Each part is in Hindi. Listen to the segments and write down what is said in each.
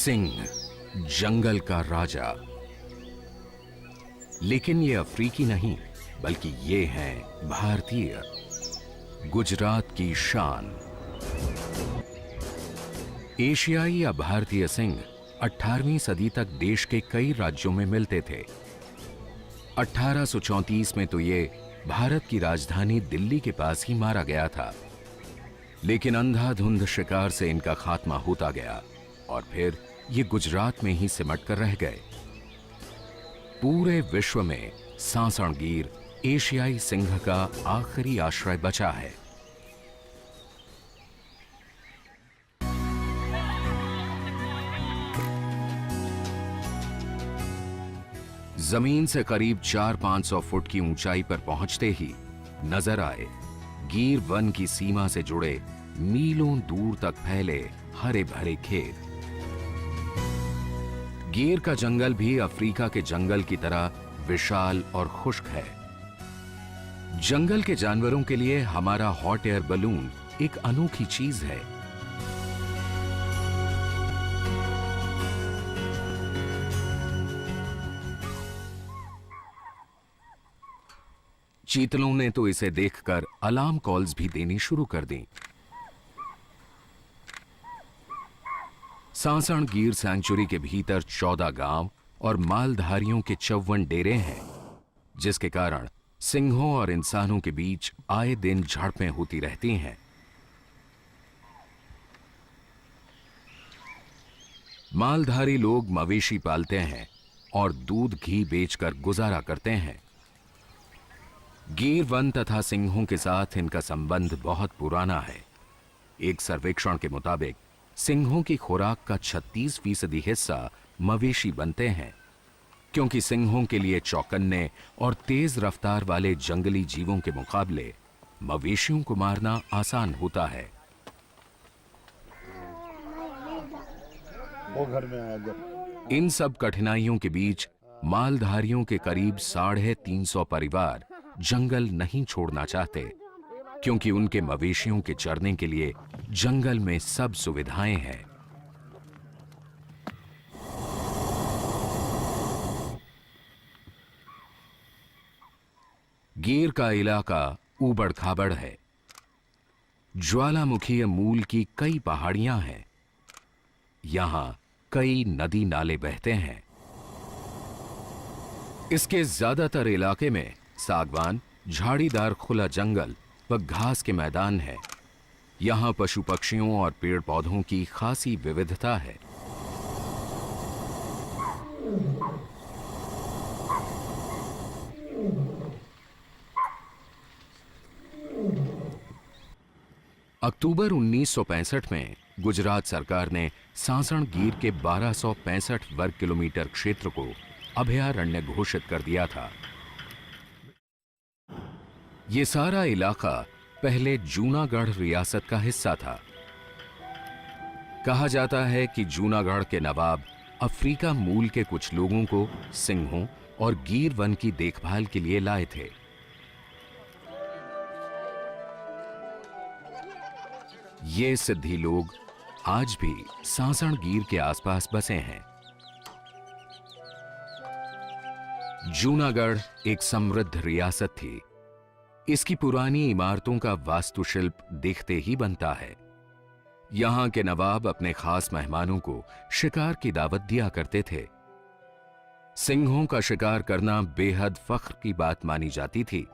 सिंह, जंगल का राजा। लेकिन ये अफ्रीकी नहीं, बल्कि ये हैं भारतीय, गुजरात की शान। एशियाई या भारतीय सिंह 18वीं सदी तक देश के कई राज्यों में मिलते थे। 1834 में तो ये भारत की राजधानी दिल्ली के पास ही मारा गया था। लेकिन अंधाधुंध शिकार से इनका खात्मा होता गया और फिर ये गुजरात में ही सिमट कर रह गए। पूरे विश्व में सांसण गीर एशियाई सिंह का आखिरी आश्रय बचा है। जमीन से करीब 400-500 फुट की ऊंचाई पर पहुंचते ही नजर आए गीर वन की सीमा से जुड़े मीलों दूर तक फैले हरे भरे खेत। गीर का जंगल भी अफ्रीका के जंगल की तरह विशाल और खुश्क है। जंगल के जानवरों के लिए हमारा हॉट एयर बलून एक अनोखी चीज है। चीतलों ने तो इसे देखकर अलार्म कॉल्स भी देनी शुरू कर दी। सांसण गीर सैंक्चुरी के भीतर 14 गांव और मालधारियों के 54 डेरे हैं, जिसके कारण सिंहों और इंसानों के बीच आए दिन झड़पें होती रहती हैं। मालधारी लोग मवेशी पालते हैं और दूध घी बेचकर गुजारा करते हैं। गीर वन तथा सिंहों के साथ इनका संबंध बहुत पुराना है। एक सर्वेक्षण के मुताबिक सिंहों की खुराक का 36% हिस्सा मवेशी बनते हैं, क्योंकि सिंहों के लिए चौकन्ने और तेज रफ्तार वाले जंगली जीवों के मुकाबले मवेशियों को मारना आसान होता है। वो घर में आया। इन सब कठिनाइयों के बीच मालधारियों के करीब 350 परिवार जंगल नहीं छोड़ना चाहते, क्योंकि उनके मवेशियों के चरने के लिए जंगल में सब सुविधाएं हैं। गीर का इलाका ऊबड़ खाबड़ है। ज्वालामुखीय मूल की कई पहाड़ियां हैं। यहां कई नदी नाले बहते हैं। इसके ज्यादातर इलाके में सागवान, झाड़ीदार खुला जंगल व घास के मैदान है। यहां पशु पक्षियों और पेड़ पौधों की खासी विविधता है। अक्टूबर 1965 में गुजरात सरकार ने सांसण गीर के 1265 वर्ग किलोमीटर क्षेत्र को अभयारण्य घोषित कर दिया था। यह सारा इलाका पहले जूनागढ़ रियासत का हिस्सा था। कहा जाता है कि जूनागढ़ के नवाब अफ्रीका मूल के कुछ लोगों को सिंहों और गीर वन की देखभाल के लिए लाए थे। ये सिद्धि लोग आज भी सांसण गीर के आसपास बसे हैं। जूनागढ़ एक समृद्ध रियासत थी। इसकी पुरानी इमारतों का वास्तुशिल्प देखते ही बनता है। यहां के नवाब अपने खास मेहमानों को शिकार की दावत दिया करते थे। सिंहों का शिकार करना बेहद फख्र की बात मानी जाती थी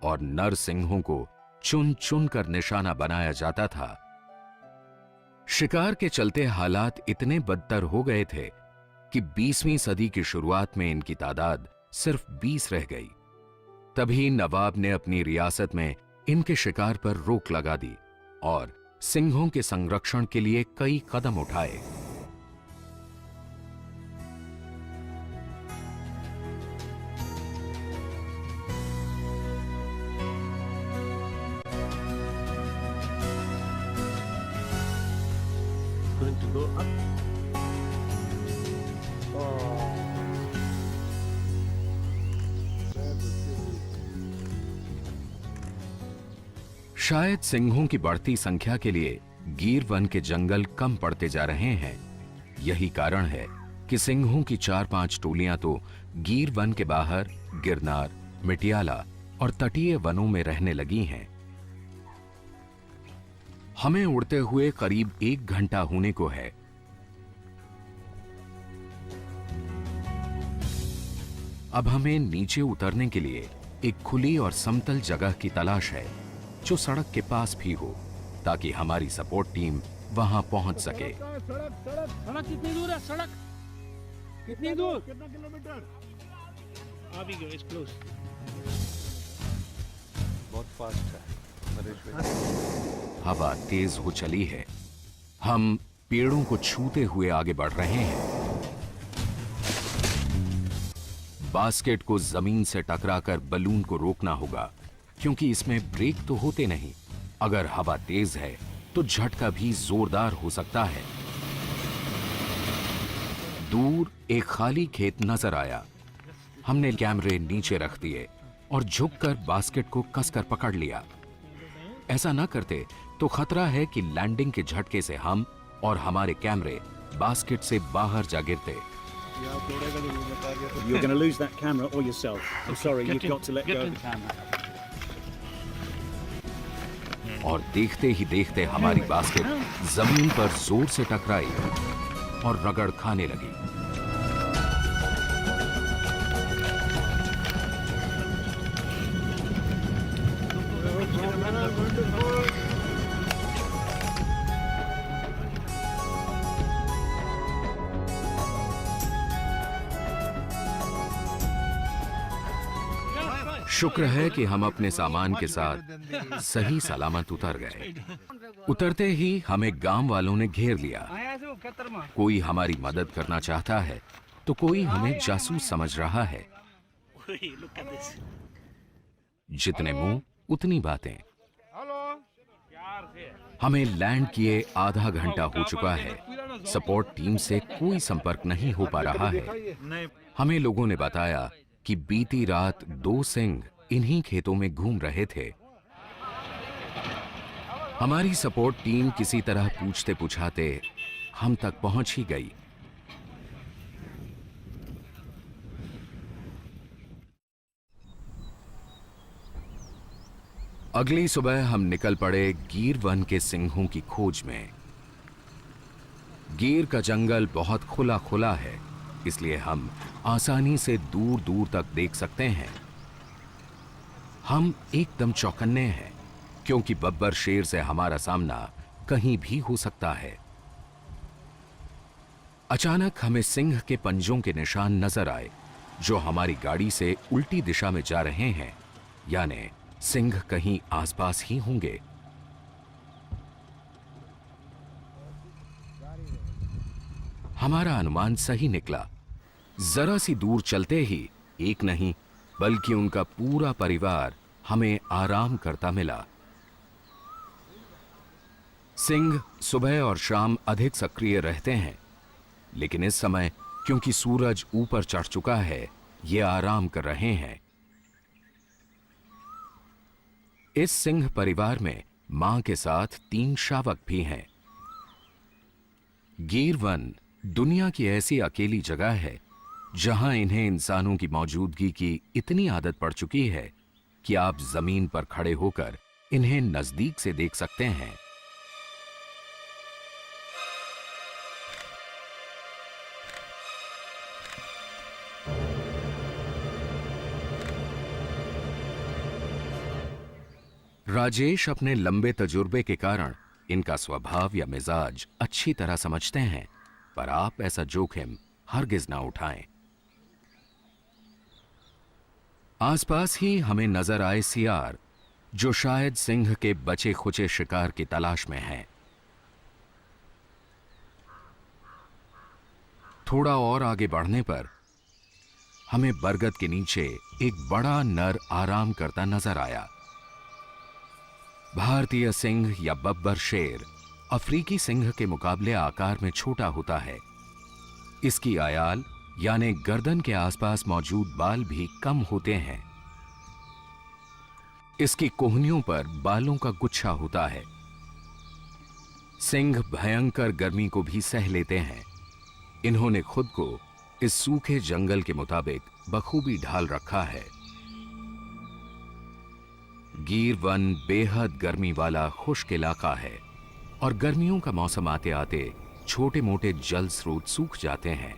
और नर सिंहों को चुन चुन कर निशाना बनाया जाता था। शिकार के चलते हालात इतने बदतर हो गए थे कि 20वीं सदी की शुरुआत में इनकी तादाद सिर्फ 20 रह गई। तभी नवाब ने अपनी रियासत में इनके शिकार पर रोक लगा दी और सिंहों के संरक्षण के लिए कई कदम उठाए। Going to go up. शायद सिंहों की बढ़ती संख्या के लिए गीर वन के जंगल कम पड़ते जा रहे हैं, यही कारण है कि सिंहों की 4-5 टोलियां तो गीर वन के बाहर गिरनार, मिटियाला और तटीय वनों में रहने लगी हैं। हमें उड़ते हुए करीब 1 घंटा होने को है। अब हमें नीचे उतरने के लिए एक खुली और समतल जगह की तलाश है जो सड़क के पास भी हो, ताकि हमारी सपोर्ट टीम वहां पहुंच सके। सड़क कितनी दूर है? सड़क कितनी दूर? कितना किलोमीटर? अभी गो इस क्लोज। बहुत फास्ट है नरेश भाई। हवा तेज हो चली है। हम पेड़ों को छूते हुए आगे बढ़ रहे हैं। बास्केट को जमीन से टकराकर बलून को रोकना होगा, क्योंकि इसमें ब्रेक तो होते नहीं। अगर हवा तेज है तो झटका भी जोरदार हो सकता है। दूर एक खाली खेत नजर आया। हमने कैमरे नीचे रख दिए और झुककर बास्केट को कसकर पकड़ लिया। ऐसा न करते तो खतरा है कि लैंडिंग के झटके से हम और हमारे कैमरे बास्केट से बाहर जा गिरते। You're going to lose that camera or yourself. I'm sorry, you've got to let go. और देखते ही देखते हमारी बास्केट जमीन पर जोर से टकराई और रगड़ खाने लगी। शुक्र है कि हम अपने सामान के साथ सही सलामत उतर गए। उतरते ही हमें गांव वालों ने घेर लिया। कोई हमारी मदद करना चाहता है तो कोई हमें जासूस समझ रहा है। जितने मुंह उतनी बातें। हमें लैंड किए आधा घंटा हो चुका है। सपोर्ट टीम से कोई संपर्क नहीं हो पा रहा है। हमें लोगों ने बताया कि बीती रात 2 सिंह इन्हीं खेतों में घूम रहे थे। हमारी सपोर्ट टीम किसी तरह पूछते पुछाते हम तक पहुंच ही गई। अगली सुबह हम निकल पड़े गीर वन के सिंहों की खोज में। गीर का जंगल बहुत खुला खुला है, इसलिए हम आसानी से दूर दूर तक देख सकते हैं। हम एकदम चौकन्ने हैं, क्योंकि बब्बर शेर से हमारा सामना कहीं भी हो सकता है। अचानक हमें सिंह के पंजों के निशान नजर आए, जो हमारी गाड़ी से उल्टी दिशा में जा रहे हैं, यानी सिंह कहीं आसपास ही होंगे। हमारा अनुमान सही निकला। जरा सी दूर चलते ही एक नहीं बल्कि उनका पूरा परिवार हमें आराम करता मिला। सिंह सुबह और शाम अधिक सक्रिय रहते हैं, लेकिन इस समय क्योंकि सूरज ऊपर चढ़ चुका है, ये आराम कर रहे हैं। इस सिंह परिवार में मां के साथ 3 शावक भी हैं। गीर वन दुनिया की ऐसी अकेली जगह है जहां इन्हें इंसानों की मौजूदगी की इतनी आदत पड़ चुकी है कि आप जमीन पर खड़े होकर इन्हें नजदीक से देख सकते हैं। राजेश अपने लंबे तजुर्बे के कारण इनका स्वभाव या मिजाज अच्छी तरह समझते हैं, पर आप ऐसा जोखिम हरगिज ना उठाएं। आसपास ही हमें नजर आए सियार, जो शायद सिंह के बचे खुचे शिकार की तलाश में हैं। थोड़ा और आगे बढ़ने पर हमें बरगद के नीचे एक बड़ा नर आराम करता नजर आया। भारतीय सिंह या बब्बर शेर अफ्रीकी सिंह के मुकाबले आकार में छोटा होता है। इसकी आयाल यानी गर्दन के आसपास मौजूद बाल भी कम होते हैं। इसकी कोहनियों पर बालों का गुच्छा होता है। सिंह भयंकर गर्मी को भी सह लेते हैं, इन्होंने खुद को इस सूखे जंगल के मुताबिक बखूबी ढाल रखा है। गीर वन बेहद गर्मी वाला खुश्क इलाका है और गर्मियों का मौसम आते आते छोटे मोटे जल स्रोत सूख जाते हैं,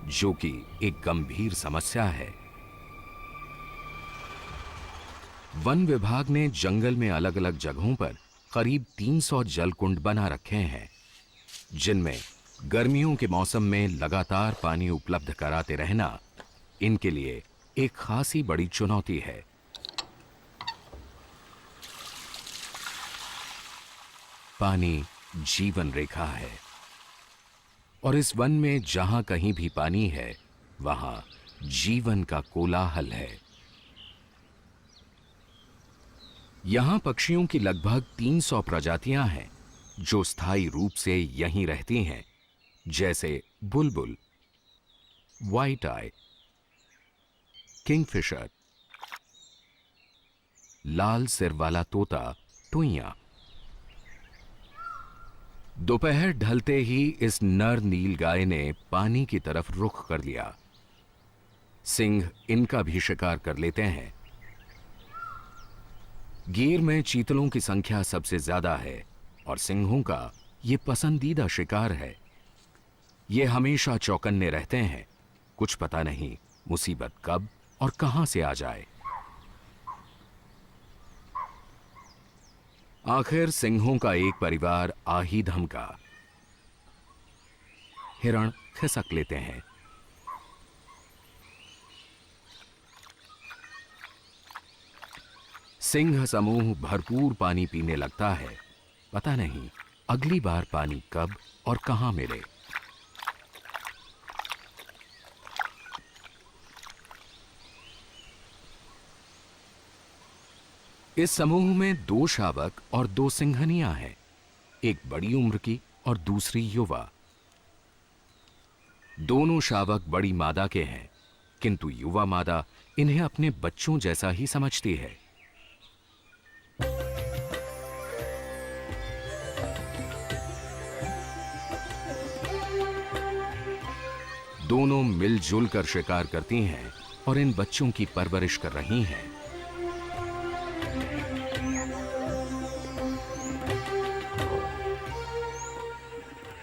जो कि एक गंभीर समस्या है। वन विभाग ने जंगल में अलग अलग जगहों पर करीब 300 जलकुंड बना रखे हैं, जिनमें गर्मियों के मौसम में लगातार पानी उपलब्ध कराते रहना इनके लिए एक खासी बड़ी चुनौती है। पानी जीवन रेखा है और इस वन में जहां कहीं भी पानी है, वहां जीवन का कोलाहल है। यहां पक्षियों की लगभग 300 प्रजातियां हैं जो स्थायी रूप से यहीं रहती हैं, जैसे बुलबुल, व्हाइट आई, किंगफिशर, लाल सिर वाला तोता, टुइयां। दोपहर ढलते ही इस नर नील गाय ने पानी की तरफ रुख कर लिया। सिंह इनका भी शिकार कर लेते हैं। गीर में चीतलों की संख्या सबसे ज्यादा है और सिंहों का ये पसंदीदा शिकार है। ये हमेशा चौकन्ने रहते हैं, कुछ पता नहीं मुसीबत कब और कहां से आ जाए। आखिर सिंहों का एक परिवार आ ही धमका। हिरण खिसक लेते हैं। सिंह समूह भरपूर पानी पीने लगता है। पता नहीं अगली बार पानी कब और कहां मिले। इस समूह में 2 शावक और 2 सिंहनियां हैं, एक बड़ी उम्र की और दूसरी युवा। दोनों शावक बड़ी मादा के हैं, किंतु युवा मादा इन्हें अपने बच्चों जैसा ही समझती है। दोनों मिलजुल कर शिकार करती हैं और इन बच्चों की परवरिश कर रही हैं।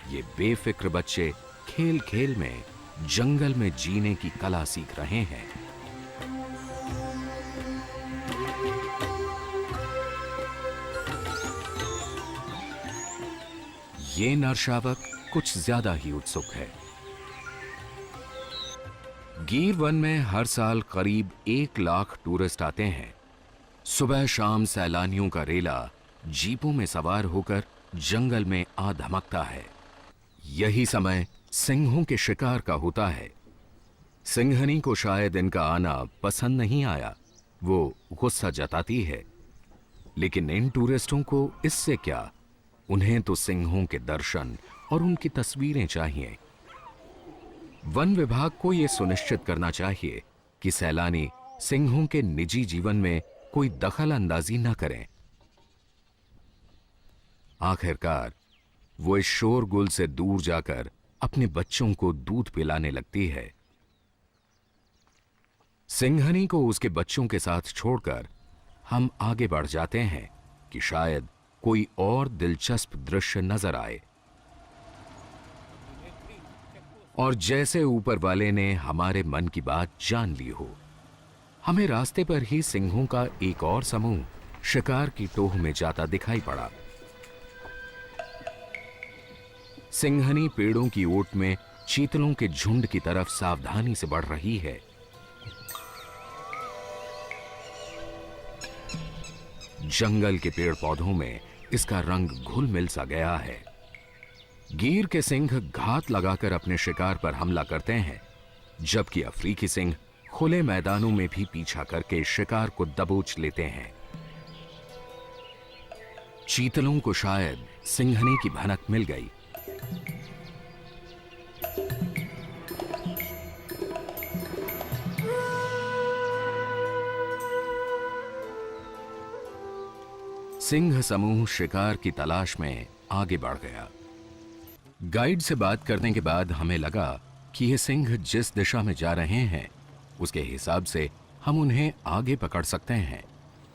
ये बेफिक्र बच्चे खेल खेल में जंगल में जीने की कला सीख रहे हैं। ये नर शावक कुछ ज्यादा ही उत्सुक है। गीर वन में हर साल करीब 1 लाख टूरिस्ट आते हैं। सुबह शाम सैलानियों का रेला जीपों में सवार होकर जंगल में आ धमकता है। यही समय सिंहों के शिकार का होता है। सिंहनी को शायद इनका आना पसंद नहीं आया, वो गुस्सा जताती है, लेकिन इन टूरिस्टों को इससे क्या, उन्हें तो सिंहों के दर्शन और उनकी तस्वीरें चाहिए। वन विभाग को यह सुनिश्चित करना चाहिए कि सैलानी सिंहों के निजी जीवन में कोई दखल अंदाजी न करें। आखिरकार वो इस शोरगुल से दूर जाकर अपने बच्चों को दूध पिलाने लगती है। सिंहनी को उसके बच्चों के साथ छोड़कर हम आगे बढ़ जाते हैं कि शायद कोई और दिलचस्प दृश्य नजर आए। और जैसे ऊपर वाले ने हमारे मन की बात जान ली हो, हमें रास्ते पर ही सिंहों का एक और समूह शिकार की टोह में जाता दिखाई पड़ा। सिंहनी पेड़ों की ओट में चीतलों के झुंड की तरफ सावधानी से बढ़ रही है। जंगल के पेड़ पौधों में इसका रंग घुल मिल सा गया है। गीर के सिंह घात लगाकर अपने शिकार पर हमला करते हैं, जबकि अफ्रीकी सिंह खुले मैदानों में भी पीछा करके शिकार को दबोच लेते हैं। चीतलों को शायद सिंहनी की भनक मिल गई। सिंह समूह शिकार की तलाश में आगे बढ़ गया। गाइड से बात करने के बाद हमें लगा कि ये सिंह जिस दिशा में जा रहे हैं उसके हिसाब से हम उन्हें आगे पकड़ सकते हैं,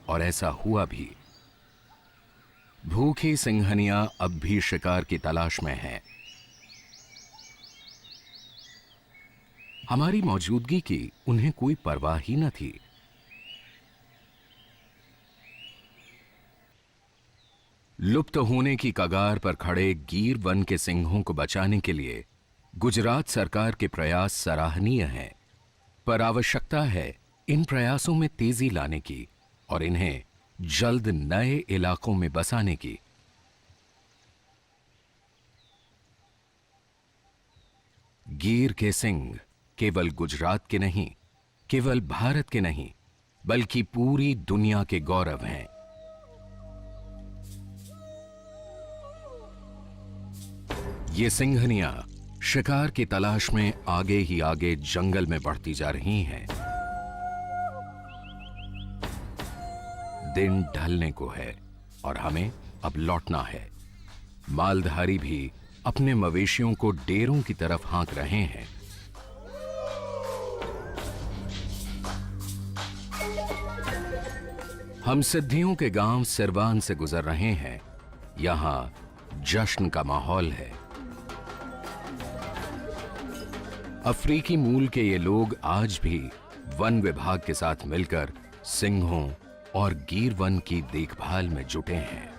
और ऐसा हुआ भी। भूखी सिंहनियां अब भी शिकार की तलाश में हैं। हमारी मौजूदगी की उन्हें कोई परवाह ही न थी। लुप्त होने की कगार पर खड़े गीर वन के सिंहों को बचाने के लिए गुजरात सरकार के प्रयास सराहनीय हैं, पर आवश्यकता है इन प्रयासों में तेजी लाने की और इन्हें जल्द नए इलाकों में बसाने की। गीर के सिंह केवल गुजरात के नहीं, केवल भारत के नहीं, बल्कि पूरी दुनिया के गौरव हैं। ये सिंहनियां शिकार की तलाश में आगे ही आगे जंगल में बढ़ती जा रही हैं। दिन ढलने को है और हमें अब लौटना है। मालधारी भी अपने मवेशियों को डेरों की तरफ हाँक रहे हैं। हम सिद्धियों के गांव सिरवान से गुजर रहे हैं। यहां जश्न का माहौल है। अफ्रीकी मूल के ये लोग आज भी वन विभाग के साथ मिलकर सिंहों और गीर वन की देखभाल में जुटे हैं।